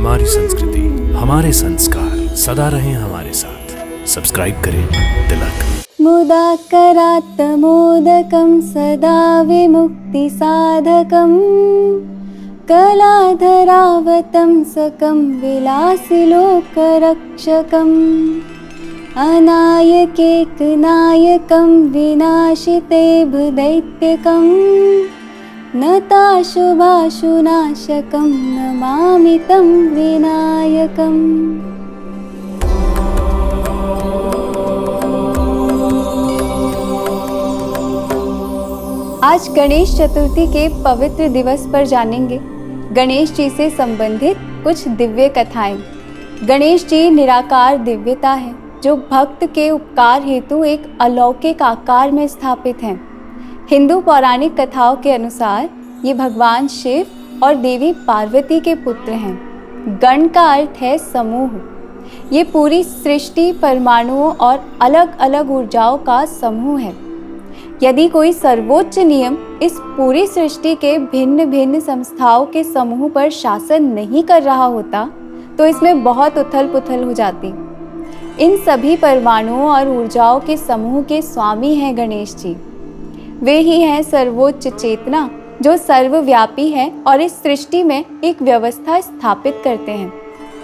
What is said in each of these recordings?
हमारी संस्कृति, हमारे संस्कार सदा रहें हमारे साथ। सब्सक्राइब करें तिलक। मुदाकरात् मोदकं सदा विमुक्तिसाधकं कलाधरावतं सकं विलासिलोकरक्षकम् अनायकेकनायकं विनाशिते भदैत्यकं नताशुभाशुनाशकं नमामि तं विनायकम्। आज गणेश चतुर्थी के पवित्र दिवस पर जानेंगे गणेश जी से संबंधित कुछ दिव्य कथाएं। गणेश जी निराकार दिव्यता है जो भक्त के उपकार हेतु एक अलौकिक आकार में स्थापित हैं। हिंदू पौराणिक कथाओं के अनुसार ये भगवान शिव और देवी पार्वती के पुत्र हैं। गण का अर्थ है समूह। ये पूरी सृष्टि परमाणुओं और अलग अलग ऊर्जाओं का समूह है। यदि कोई सर्वोच्च नियम इस पूरी सृष्टि के भिन्न भिन्न संस्थाओं के समूह पर शासन नहीं कर रहा होता तो इसमें बहुत उथल पुथल हो जाती। इन सभी परमाणुओं और ऊर्जाओं के समूह के स्वामी हैं गणेश जी। वे ही हैं सर्वोच्च चेतना जो सर्वव्यापी है और इस सृष्टि में एक व्यवस्था स्थापित करते हैं।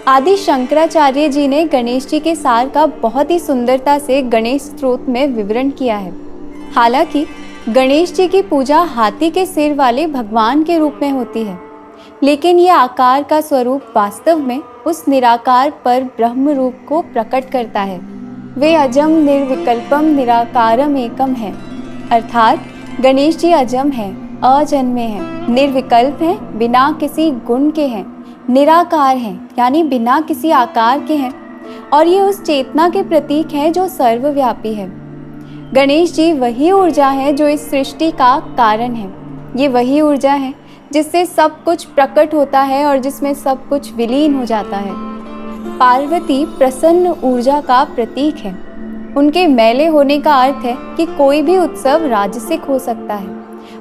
आदि शंकराचार्य जी ने गणेश जी के सार का बहुत ही सुंदरता से गणेश स्तोत्र में विवरण किया है। हालांकि गणेश जी की पूजा हाथी के सिर वाले भगवान के रूप में होती है, लेकिन यह आकार का स्वरूप वास्तव में उस निराकार पर ब्रह्म रूप को प्रकट करता है। वे अजम निर्विकल्पम निराकारम एकम है, अर्थात गणेश जी अजम हैं, अजन्मे हैं, निर्विकल्प हैं, बिना किसी गुण के हैं, निराकार हैं यानी बिना किसी आकार के हैं, और ये उस चेतना के प्रतीक हैं जो सर्वव्यापी है। गणेश जी वही ऊर्जा है जो इस सृष्टि का कारण है। ये वही ऊर्जा है जिससे सब कुछ प्रकट होता है और जिसमें सब कुछ विलीन हो जाता है। पार्वती प्रसन्न ऊर्जा का प्रतीक है। उनके मैले होने का अर्थ है कि कोई भी उत्सव राजसिक हो सकता है,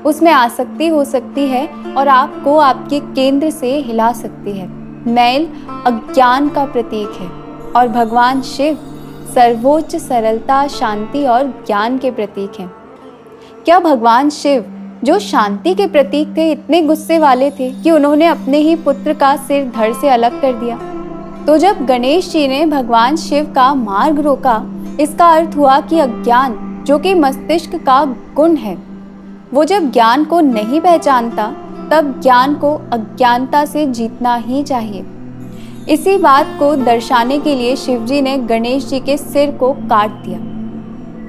उसमें आसक्ति हो सकती है और आपको आपके केंद्र से हिला सकती है। मैल अज्ञान का प्रतीक है और भगवान शिव सर्वोच्च सरलता, शांति और ज्ञान के प्रतीक हैं। क्या भगवान शिव जो शांति के प्रतीक थे इतने गुस्से वाले थे कि उन्होंने अपने ही पुत्र का सिर धड़ से अलग कर दिया? तो जब गणेश जी ने भगवान शिव का मार्ग रोका, इसका अर्थ हुआ कि अज्ञान जो कि मस्तिष्क का गुण है, वो जब ज्ञान को नहीं पहचानता तब ज्ञान को अज्ञानता से जीतना ही चाहिए। इसी बात को दर्शाने के लिए शिवजी ने गणेश जी के सिर को काट दिया।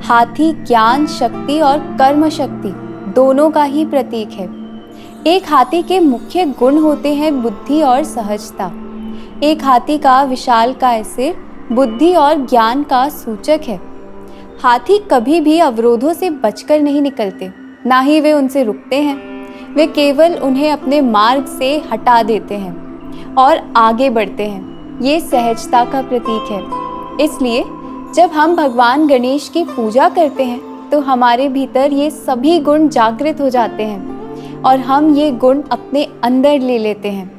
हाथी ज्ञान शक्ति और कर्म शक्ति दोनों का ही प्रतीक है। एक हाथी के मुख्य गुण होते हैं बुद्धि और सहजता। एक हाथी का विशालकाय सिर बुद्धि और ज्ञान का सूचक है। हाथी कभी भी अवरोधों से बचकर नहीं निकलते, ना ही वे उनसे रुकते हैं। वे केवल उन्हें अपने मार्ग से हटा देते हैं और आगे बढ़ते हैं। ये सहजता का प्रतीक है। इसलिए जब हम भगवान गणेश की पूजा करते हैं तो हमारे भीतर ये सभी गुण जागृत हो जाते हैं और हम ये गुण अपने अंदर ले लेते हैं।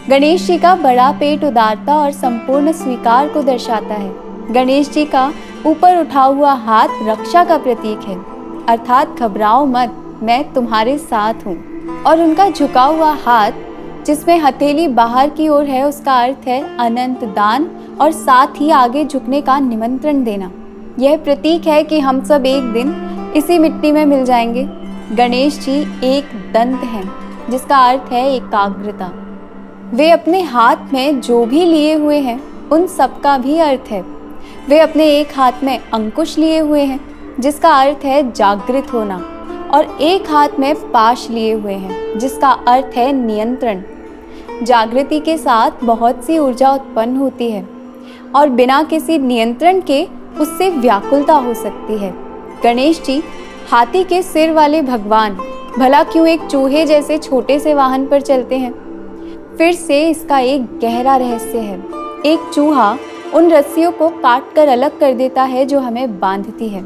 गणेश जी का बड़ा पेट उदारता और संपूर्ण स्वीकार को दर्शाता है। गणेश जी का ऊपर उठा हुआ हाथ रक्षा का प्रतीक है, अर्थात घबराओ मत, मैं तुम्हारे साथ हूँ। और उनका झुका हुआ हाथ जिसमें हथेली बाहर की ओर है, उसका अर्थ है अनंत दान और साथ ही आगे झुकने का निमंत्रण देना। यह प्रतीक है कि हम सब एक दिन इसी मिट्टी में मिल जाएंगे। गणेश जी एक दंत हैं, जिसका अर्थ है एकाग्रता। वे अपने हाथ में जो भी लिए हुए हैं उन सब का भी अर्थ है। वे अपने एक हाथ में अंकुश लिए हुए हैं, जिसका अर्थ है जागृत होना, और एक हाथ में पाश लिए हुए हैं, जिसका अर्थ है नियंत्रण। जागृति के साथ बहुत सी ऊर्जा उत्पन्न होती है और बिना किसी नियंत्रण के उससे व्याकुलता हो सकती है। गणेश जी हाथी के सिर वाले भगवान भला क्यों एक चूहे जैसे छोटे से वाहन पर चलते हैं? फिर से इसका एक गहरा रहस्य है। एक चूहा उन रस्सियों को काट कर अलग कर देता है जो हमें बांधती है।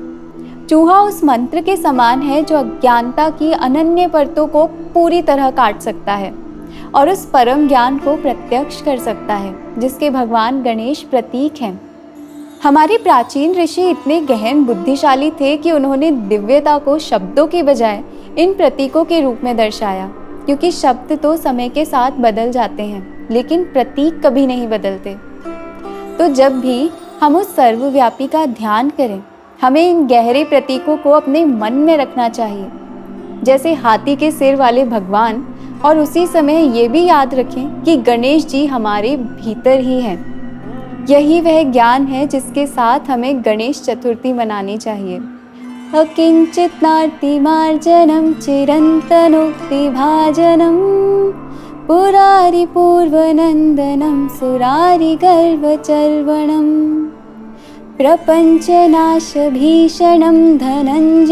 चूहा उस मंत्र के समान है जो अज्ञानता की अनन्य परतों को पूरी तरह काट सकता है और उस परम ज्ञान को प्रत्यक्ष कर सकता है जिसके भगवान गणेश प्रतीक हैं। हमारे प्राचीन ऋषि इतने गहन बुद्धिशाली थे कि उन्होंने दिव्यता को शब्दों के बजाय इन प्रतीकों के रूप में दर्शाया, क्योंकि शब्द तो समय के साथ बदल जाते हैं लेकिन प्रतीक कभी नहीं बदलते। तो जब भी हम उस सर्वव्यापी का ध्यान करें, हमें इन गहरे प्रतीकों को अपने मन में रखना चाहिए, जैसे हाथी के सिर वाले भगवान, और उसी समय ये भी याद रखें कि गणेश जी हमारे भीतर ही हैं। यही वह ज्ञान है जिसके साथ हमें गणेश चतुर्थी मनानी चाहिए। अकिंचित नार्तिमार्जनम चिरंतनोक्ति भाजनम पुरारी पूर्वनंदनम सुरारी गर्वचर्वणम प्रपंचनाश भीषणम धनंजयादिभूषणम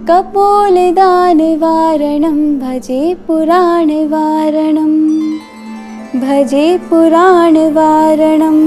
कपोलदानवारणं भजे पुराणवारणं भजे पुराणवारणम्।